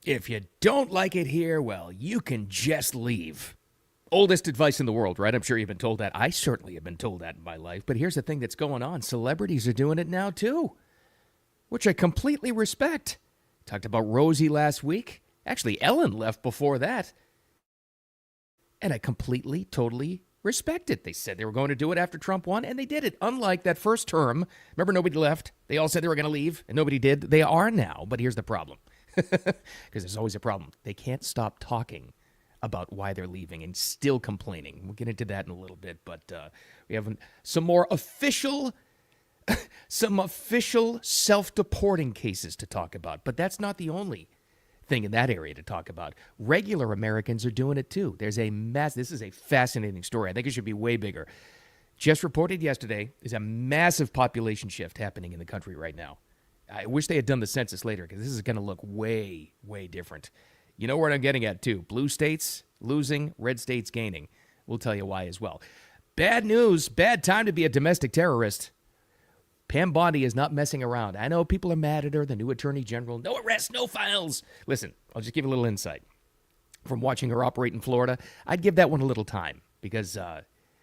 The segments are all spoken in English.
If you don't like it here, well, you can just leave. Oldest advice in the world, right? I'm sure you've been told that. I certainly have been told that in my life. But here's the thing that's going on. Celebrities are doing it now, too, which I completely respect. Talked about Rosie last week. Actually, Ellen left before that. And I completely, totally respect it. They said they were going to do it after Trump won, and they did it. Unlike that first term, remember nobody left? They all said they were going to leave, and nobody did. They are now, but here's the problem. Because there's always a problem. They can't stop talking about why they're leaving and still complaining. We'll get into that in a little bit, but we have some more official self-deporting cases to talk about. But that's not the only thing in that area to talk about. Regular Americans are doing it too. There's a this is a fascinating story. I think it should be way bigger. Just reported yesterday, there's a massive population shift happening in the country right now. I wish they had done the census later because this is going to look way, way different. You know where I'm getting at, too. Blue states losing, red states gaining. We'll tell you why as well. Bad news, bad time to be a domestic terrorist. Pam Bondi is not messing around. I know people are mad at her, the new attorney general. No arrests, no files. Listen, I'll just give you a little insight. From watching her operate in Florida, I'd give that one a little time because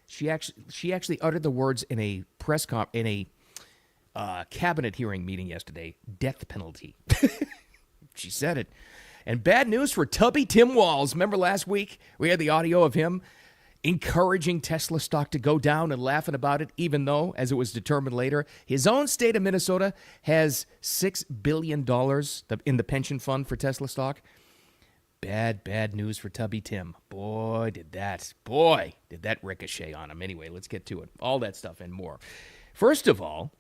she actually uttered the words in a cabinet hearing meeting yesterday, death penalty. She said it. And bad news for tubby Tim Walz. Remember last week we had the audio of him encouraging Tesla stock to go down and laughing about it, even though, as it was determined later, his own state of Minnesota has $6 billion in the pension fund for Tesla stock. Bad news for tubby Tim. Boy, did that ricochet on him. Anyway, let's get to it. All that stuff and more. First of all,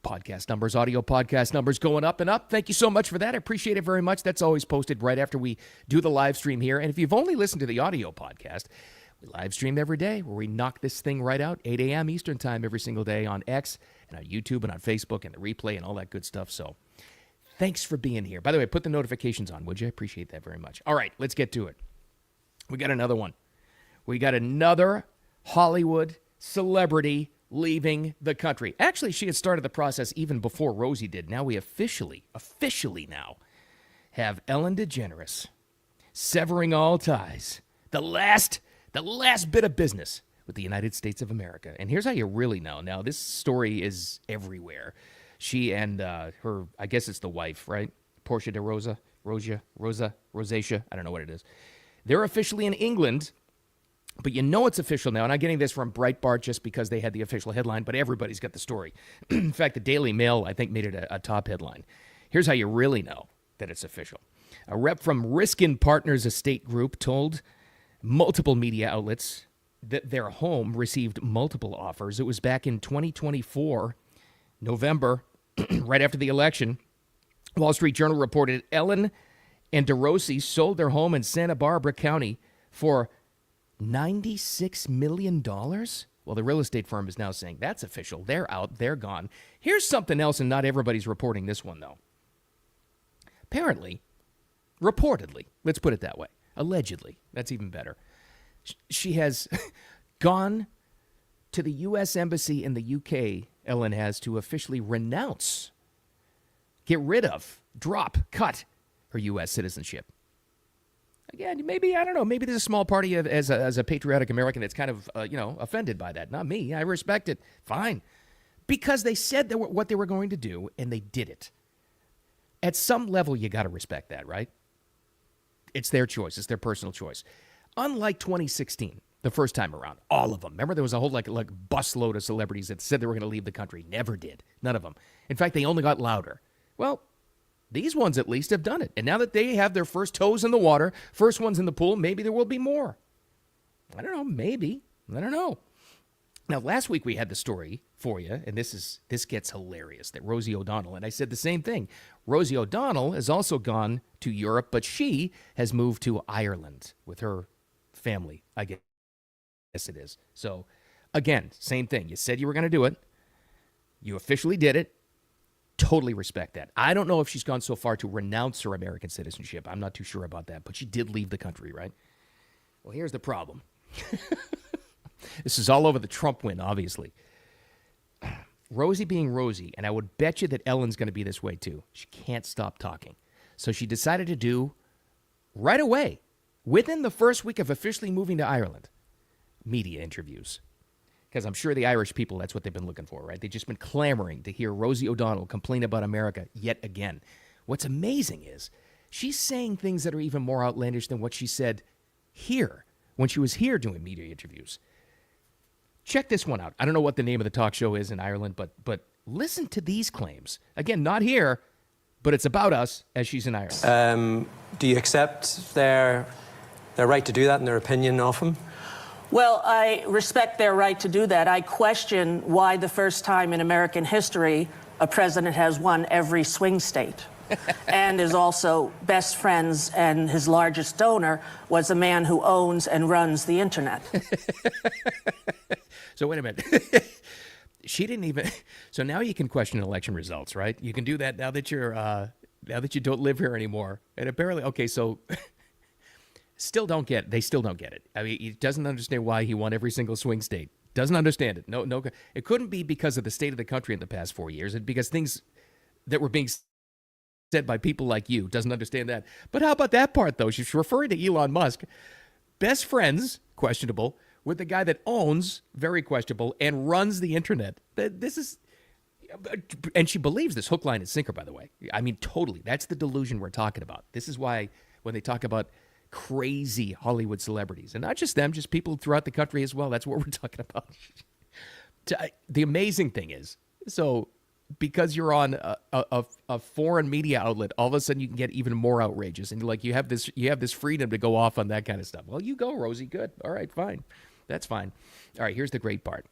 podcast numbers, audio podcast numbers going up and up. Thank you so much for that. I appreciate it very much. That's always posted right after we do the live stream here. And if you've only listened to the audio podcast, we live stream every day where we knock this thing right out, 8 a.m. Eastern time every single day on X and on YouTube and on Facebook and the replay and all that good stuff. So thanks for being here. By the way, put the notifications on, would you? I appreciate that very much. All right, let's get to it. We got another one. We got another Hollywood celebrity leaving the country. Actually, she had started the process even before Rosie did. Now we officially now have Ellen DeGeneres severing all ties. The last bit of business with the United States of America. And here's how you really know. Now, this story is everywhere. She and her, I guess it's the wife, right? Portia de Rosacea, I don't know what it is. They're officially in England. But you know it's official now, and I'm getting this from Breitbart just because they had the official headline, but everybody's got the story. In fact, the Daily Mail, I think, made it a top headline. Here's how you really know that it's official. A rep from Riskin Partners Estate Group told multiple media outlets that their home received multiple offers. It was back in 2024, November, right after the election. Wall Street Journal reported Ellen and DeRossi sold their home in Santa Barbara County for $96 million? Well, the real estate firm is now saying that's official. They're out. They're gone. Here's something else, and not everybody's reporting this one, though. Apparently, reportedly, let's put it that way, allegedly, that's even better, she has gone to the U.S. Embassy in the U.K., Ellen has, to officially renounce, get rid of, drop, cut her U.S. citizenship. Again, maybe, I don't know, maybe there's a small party as a patriotic American that's kind of, offended by that. Not me. I respect it. Fine. Because they said what they were going to do, and they did it. At some level, you got to respect that, right? It's their choice. It's their personal choice. Unlike 2016, the first time around, all of them. Remember, there was a whole like busload of celebrities that said they were going to leave the country. Never did. None of them. In fact, they only got louder. Well, these ones at least have done it. And now that they have their first toes in the water, first ones in the pool, maybe there will be more. I don't know, maybe. I don't know. Now, last week we had the story for you, and this gets hilarious, that Rosie O'Donnell, and I said the same thing. Rosie O'Donnell has also gone to Europe, but she has moved to Ireland with her family, I guess it is. So, again, same thing. You said you were going to do it. You officially did it. Totally respect that. I don't know if she's gone so far to renounce her American citizenship. I'm not too sure about that, but she did leave the country, right? Well, here's the problem. This is all over the Trump win, obviously. Rosie being Rosie, and I would bet you that Ellen's going to be this way too. She can't stop talking. So she decided to do, right away, within the first week of officially moving to Ireland, media interviews. Because I'm sure the Irish people, that's what they've been looking for, right? They've just been clamoring to hear Rosie O'Donnell complain about America yet again. What's amazing is she's saying things that are even more outlandish than what she said here when she was here doing media interviews. Check this one out. I don't know what the name of the talk show is in Ireland, but listen to these claims. Again, not here, but it's about us as she's in Ireland. Do you accept their right to do that and their opinion of him? Well, I respect their right to do that. I question why the first time in American history a president has won every swing state and is also best friends, and his largest donor was a man who owns and runs the internet. So wait a minute. She didn't even. So now you can question election results, right? You can do that now that you're now that you don't live here anymore. And apparently, okay, so they still don't get it. I mean, he doesn't understand why he won every single swing state. Doesn't understand it. No. It couldn't be because of the state of the country in the past 4 years, and because things that were being said by people like you. Doesn't understand that. But how about that part, though? She's referring to Elon Musk. Best friends, questionable, with the guy that owns, very questionable, and runs the internet. This is, and she believes this hook, line, and sinker, by the way. I mean, totally. That's the delusion we're talking about. This is why when they talk about crazy Hollywood celebrities, and not just them, just people throughout the country as well, that's what we're talking about. The amazing thing is, so because you're on a foreign media outlet, all of a sudden you can get even more outrageous, and like you have this freedom to go off on that kind of stuff. Well, you go, Rosie. Good. All right, fine. That's fine. All right, here's the great part.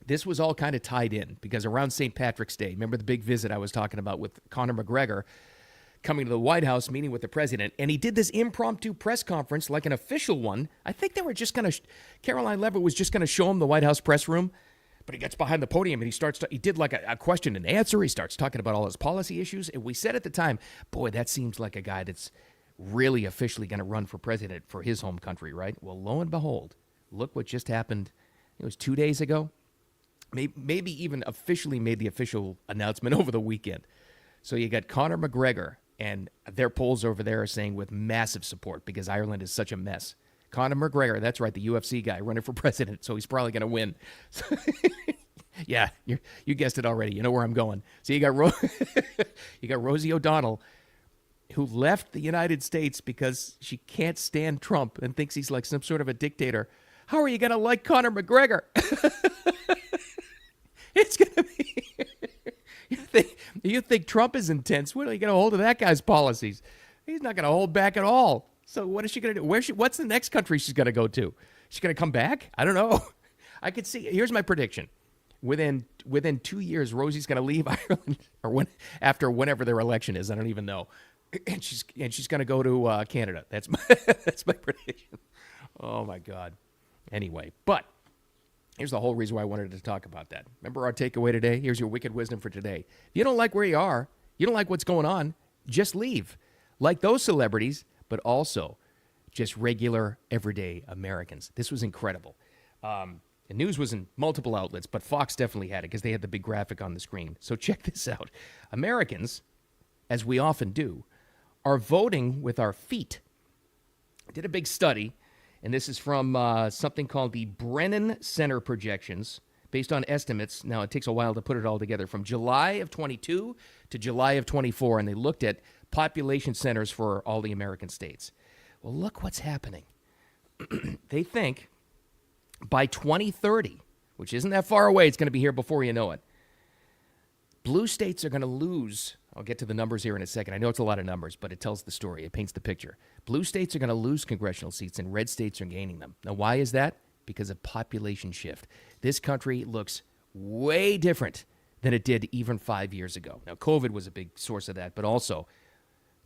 This was all kind of tied in because around St. Patrick's Day, remember the big visit I was talking about with Conor McGregor coming to the White House, meeting with the president, and he did this impromptu press conference like an official one. I think they were just going to, Caroline Levitt was just going to show him the White House press room, but he gets behind the podium and he did like a question and answer. He starts talking about all his policy issues, and we said at the time, boy, that seems like a guy that's really officially going to run for president for his home country, right? Well, lo and behold, look what just happened. It was 2 days ago. Maybe even officially made the official announcement over the weekend. So you got Conor McGregor, and their polls over there are saying with massive support because Ireland is such a mess. Conor McGregor, that's right, the UFC guy running for president, so he's probably going to win. Yeah, you guessed it already. You know where I'm going. So you got Rosie O'Donnell, who left the United States because she can't stand Trump and thinks he's like some sort of a dictator. How are you going to like Conor McGregor? It's going to be... You think Trump is intense? When are you going to hold to that guy's policies? He's not going to hold back at all. So what is she going to do? What's the next country she's going to go to? She's going to come back? I don't know. I could see. Here's my prediction. Within 2 years, Rosie's going to leave Ireland, or after whenever their election is. I don't even know. And she's going to go to Canada. That's my prediction. Oh my God. Anyway, but here's the whole reason why I wanted to talk about that. Remember our takeaway today? Here's your wicked wisdom for today. If you don't like where you are, you don't like what's going on, just leave. Like those celebrities, but also just regular, everyday Americans. This was incredible. The news was in multiple outlets, but Fox definitely had it because they had the big graphic on the screen. So check this out. Americans, as we often do, are voting with our feet. I did a big study. And this is from something called the Brennan Center projections, based on estimates. Now, it takes a while to put it all together. From July of 22 to July of 24, and they looked at population centers for all the American states. Well, look what's happening. They think by 2030, which isn't that far away, it's going to be here before you know it, blue states are going to lose. I'll get to the numbers here in a second. I know it's a lot of numbers, but it tells the story. It paints the picture. Blue states are going to lose congressional seats, and red states are gaining them. Now, why is that? Because of population shift. This country looks way different than it did even 5 years ago. Now, COVID was a big source of that, but also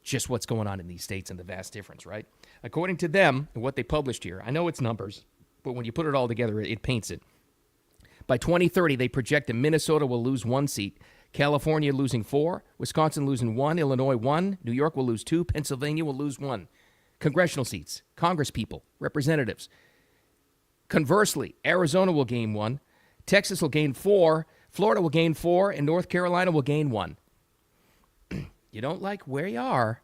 just what's going on in these states and the vast difference, right? According to them, and what they published here, I know it's numbers, but when you put it all together, it paints it. By 2030, they project that Minnesota will lose 1 seat, California losing 4, Wisconsin losing 1, Illinois 1, New York will lose 2, Pennsylvania will lose 1. Congressional seats, congresspeople, representatives. Conversely, Arizona will gain 1, Texas will gain 4, Florida will gain 4, and North Carolina will gain 1. You don't like where you are,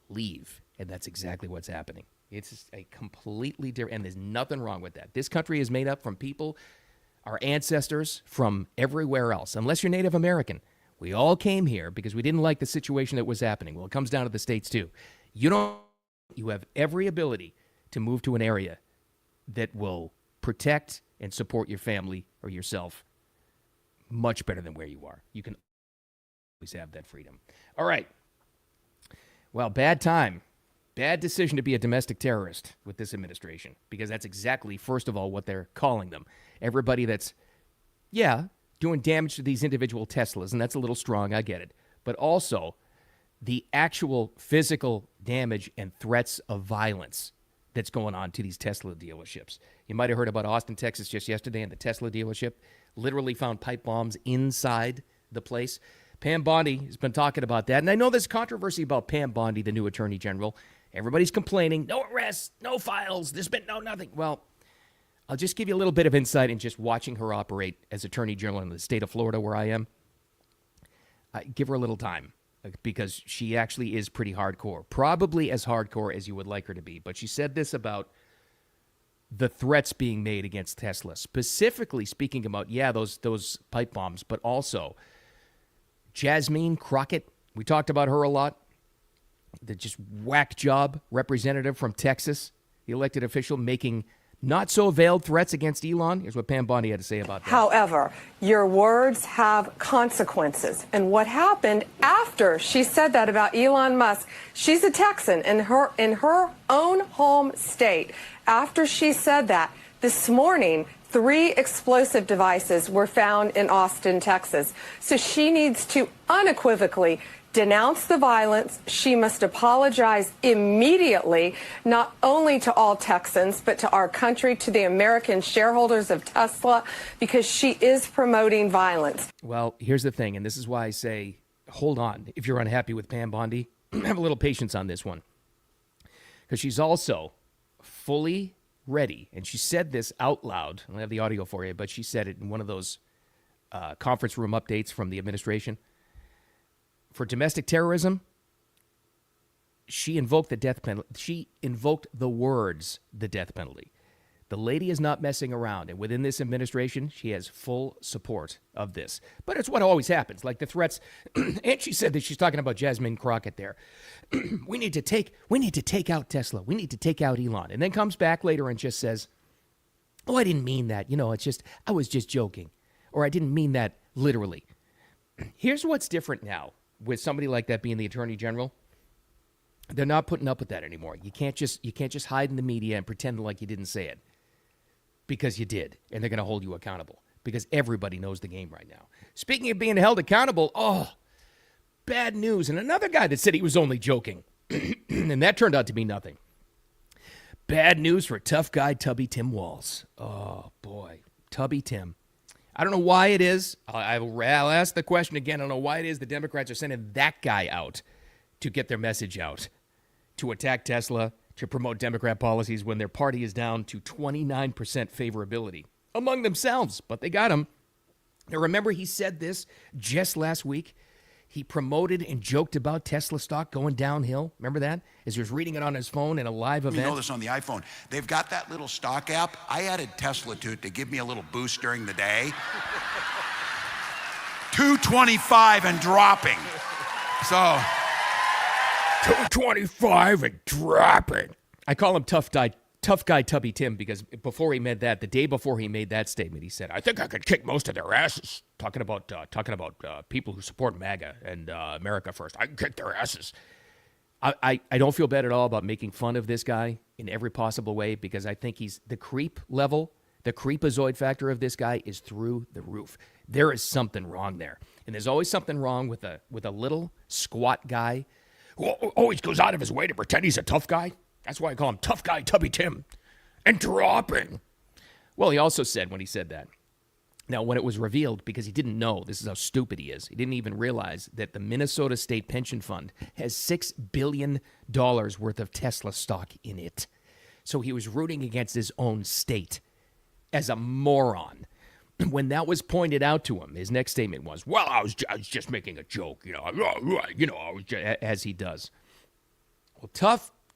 leave. And that's exactly what's happening. It's a completely different, and there's nothing wrong with that. This country is made up from people, our ancestors, from everywhere else. Unless you're Native American. We all came here because we didn't like the situation that was happening. Well, it comes down to the states, too. You have every ability to move to an area that will protect and support your family or yourself much better than where you are. You can always have that freedom. All right. Well, bad time. Bad decision to be a domestic terrorist with this administration, because that's exactly, first of all, what they're calling them. Everybody that's, doing damage to these individual Teslas, and that's a little strong, I get it. But also the actual physical damage and threats of violence that's going on to these Tesla dealerships. You might have heard about Austin, Texas just yesterday, and the Tesla dealership literally found pipe bombs inside the place. Pam Bondi has been talking about that, and I know there's controversy about Pam Bondi, the new Attorney General. Everybody's complaining, no arrests, no files, there's been no nothing. Well, I'll just give you a little bit of insight in just watching her operate as Attorney General in the state of Florida where I am. Give her a little time, because she actually is pretty hardcore, probably as hardcore as you would like her to be. But she said this about the threats being made against Tesla, specifically speaking about, those pipe bombs, but also Jasmine Crockett. We talked about her a lot. The just whack job representative from Texas, the elected official, making not so veiled threats against Elon. Here's what Pam Bondi had to say about that. However, your words have consequences. And what happened after she said that about Elon Musk, she's a Texan in her own home state. After she said that, this morning, 3 explosive devices were found in Austin, Texas. So she needs to unequivocally denounce the violence. She must apologize immediately, not only to all Texans, but to our country, to the American shareholders of Tesla, because she is promoting violence. Well, here's the thing, and this is why I say, hold on. If you're unhappy with Pam Bondi, have a little patience on this one. Because she's also fully ready, and she said this out loud. I don't have the audio for you, but she said it in one of those conference room updates from the administration. For domestic terrorism, she invoked the death penalty. She invoked the words, the death penalty. The lady is not messing around, and within this administration, she has full support of this. But it's what always happens, like the threats. And she said that she's talking about Jasmine Crockett there. we need to take out Tesla. We need to take out Elon. And then comes back later and just says, "Oh, I didn't mean that. I was just joking," or "I didn't mean that literally." Here's what's different now. With somebody like that being the Attorney General, they're not putting up with that anymore. You can't just hide in the media and pretend like you didn't say it, because you did, and they're going to hold you accountable, because everybody knows the game right now. Speaking of being held accountable, bad news, and another guy that said he was only joking, and that turned out to be nothing. Bad news for tough guy Tubby Tim Walz. Oh boy, Tubby Tim. I don't know why it is. I'll ask the question again. I don't know why it is the Democrats are sending that guy out to get their message out, to attack Tesla, to promote Democrat policies when their party is down to 29% favorability among themselves. But they got him. Now, remember, he said this just last week. He promoted and joked about Tesla stock going downhill. Remember that? As he was reading it on his phone in a live event. You know this on the iPhone. They've got that little stock app. I added Tesla to it to give me a little boost during the day. 225 and dropping. So 225 and dropping. I call him tough guy Tubby Tim, because before he made that, the day before he made that statement, he said, "I think I could kick most of their asses." Talking about people who support MAGA and America First. I can kick their asses. I don't feel bad at all about making fun of this guy in every possible way, because I think he's the creep level, the creepazoid factor of this guy is through the roof. There is something wrong there, and there's always something wrong with a little squat guy who always goes out of his way to pretend he's a tough guy. That's why I call him tough guy Tubby Tim. And dropping. Well, he also said when he said that, now when it was revealed, because he didn't know, this is how stupid he is, he didn't even realize that the Minnesota State Pension Fund has $6 billion worth of Tesla stock in it. So he was rooting against his own state as a moron. When that was pointed out to him, his next statement was, "Well, I was just making a joke, I was just," as he does. Well,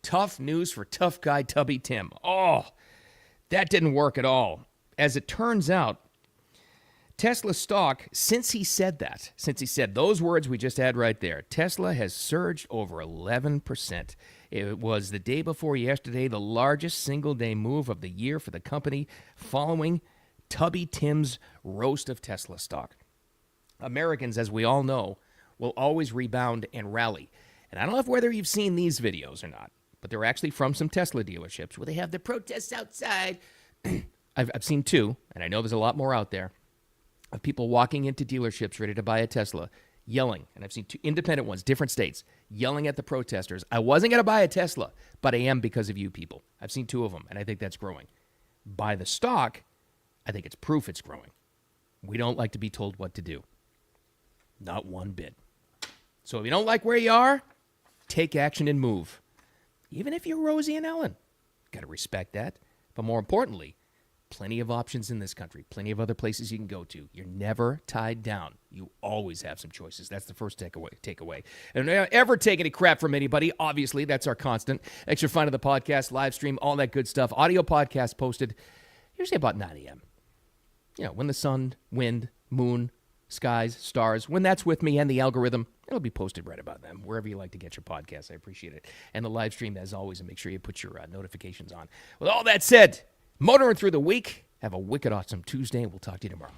tough news for tough guy Tubby Tim. Oh, that didn't work at all. As it turns out, Tesla stock, since he said those words we just had right there, Tesla has surged over 11%. It was the day before yesterday, the largest single-day move of the year for the company following Tubby Tim's roast of Tesla stock. Americans, as we all know, will always rebound and rally. And I don't know whether you've seen these videos or not, but they're actually from some Tesla dealerships where they have the protests outside. I've seen two, and I know there's a lot more out there, of people walking into dealerships ready to buy a Tesla, yelling, and I've seen two independent ones, different states, yelling at the protesters, I wasn't going to buy a Tesla, but I am because of you people. I've seen two of them, and I think that's growing. Buy the stock, I think it's proof it's growing. We don't like to be told what to do. Not one bit. So if you don't like where you are, take action and move. Even if you're Rosie and Ellen. Got to respect that. But more importantly, plenty of options in this country, plenty of other places you can go to. You're never tied down. You always have some choices. That's the first takeaway. And don't ever take any crap from anybody. Obviously, that's our constant. Extra fun of the podcast, live stream, all that good stuff. Audio podcast posted usually about 9 a.m. You know, when the sun, wind, moon, skies, stars, when that's with me and the algorithm, it'll be posted right about them, wherever you like to get your podcasts. I appreciate it. And the live stream, as always, and make sure you put your notifications on. With all that said, motoring through the week. Have a wicked awesome Tuesday, and we'll talk to you tomorrow.